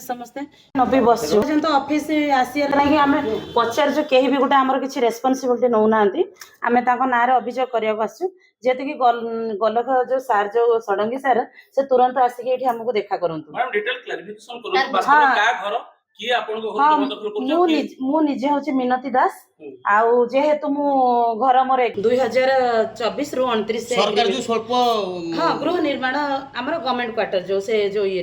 समस्ते नबी बस तो ऑफिस आसीला कि आम पचार कहीं भी गोटे आमर किसी रेस्पॉन्सिबिलिटी नौ ना आम ना अभियोग करने आसु जेहेतु कि गलख जो सार जो षडंगी सार से तुरंत आसिक आमको देखा करंतु मुझे हूँ मिनती दास आउ जेहेतु मु घर मोर 2024 रु 29 हाँ गृह निर्माण आमर गवर्नमेंट क्वार्टर जो से जो ये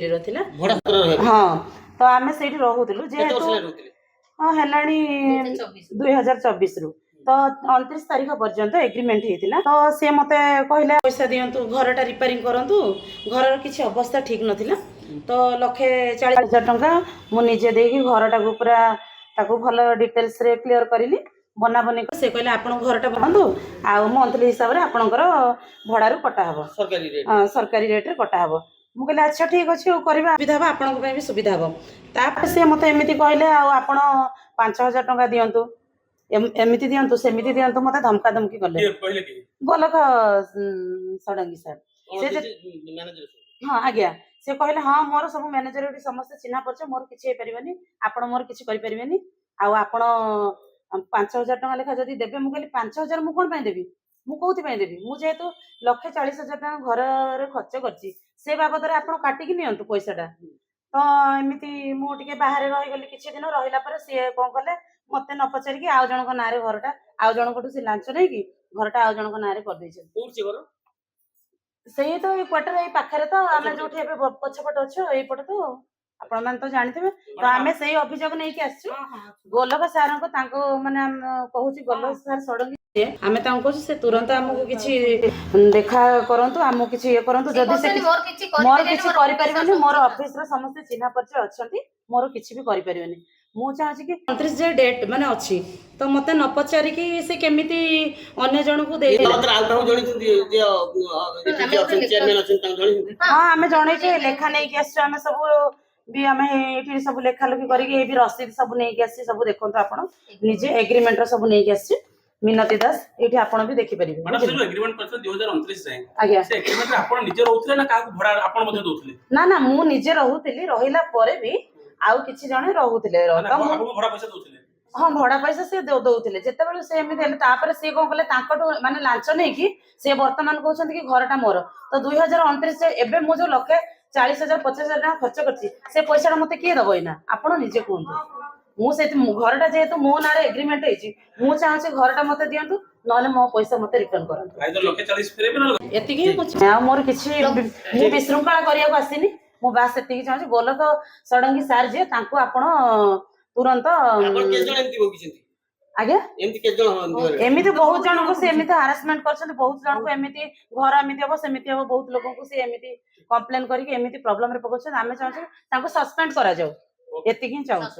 हाँ तो आम से रोलु जेहेतु हाँ है 2024 रु तो 29 तारीख पर्यंत एग्रीमेंट होता तो सी मत कहले पैसा दिंतु घरटा रिपेयरिंग करूँ घर किसी अवस्था ठीक नाला तो 1,40,000 टंका मुझे देगी घरटा पूरा ताकू भल डिटेल्स रे क्लियर करी बना बनी से कहले आप घरटा बनातु आ मंथली हिसाब से आपणकर भड़ारू कटा हम सरकारी रेट्रे कटा हम मु कहले अच्छा ठीक अच्छे करवा सुविधा हम आपण भी सुविधा हम तापर सी मत एमती कहले आप 5,000 टंका दिंतु एमती दिंतु सेमती दिंतु मत धमका धमकी कले गलख षडंगी सर हाँ आज्ञा से कहले हाँ मोर सब मैनेजर समस्त चिन्हा परिचय मोर किसी पारे आपण मोर किसी करें आपण 5,000 टंका लेखा जदि देवे मुझे 5,000 मुझे कौन देवी मुझे देवी मुझे 1,40,000 टंका घर खर्च कर बाबद आप काटिकी नियंतु पैसाटा तो एमती मुझे बाहर रहीगली किसी दिन रहा सी कौन कले मत न पचारिकी आउ जन ना घरटा आउ जन से लांच नहीं घरटा आउ जन ना कर से तो क्वार्टर ये पाखे तो आम जो पछपट अच्छे यहीपटे तो आपण मैंने तो जानते तो आम से अभियोग नहीं आसु गोलक सार माने कहूँ गोलक सार षडंगी आम कहूँ से तुरंत आमको किसी देखा करंतु आमको किसी ये करंतु जदि से मोर किसी करि मोर ऑफिस रो समस्त चिन्हा परिचय अच्छी मोर किसी भी करि मु चाहूँ कि 29 जे डेट माने अच्छी तो मत न पचारिकी से केमिति अन्य जन को दे हाँ आम जन लेखा नहीं आम सब भी आम ये सब लेखा लुखी करके रसीद सब नहीं आसी सब देखो आप निजे एग्रीमेंट सब नहीं आसी मिनती दास ये आपड़ भी देखिपारे ना ना मु निजे रोली रहा भी आउ किसी जने रोते हाँ भड़ा पैसा सी दौले जिते से सी कौन कले माने लांच नहीं कि सी बर्तमान कहते कि घरटा मोर तो 2029 एवं मुझे 1,40,000 50,000 टका खर्च कर पैसा मत किए दब ना आपड़ निजे कहतु मुझे घरटा जेहेतु मो ना एग्रीमेंट हो चाहूँ घरटा मत दिंतु ना मो पैसा मत रिटर्न कर मोर किसी विशृंखला करने आसनी मु बास से चाहूँ गोलक षडंगी सार जे आपण तुरंत आज्ञा एमती बहुत जन को हारासमेंट कर बहुत जन को एमती घर एमती हम सेमती हम बहुत लोक को एमती कंप्लेन करके एमती प्रॉब्लम रे पकाउछन आमे चाहू सस्पेंड करा जाऊ एतिक ही चाहू।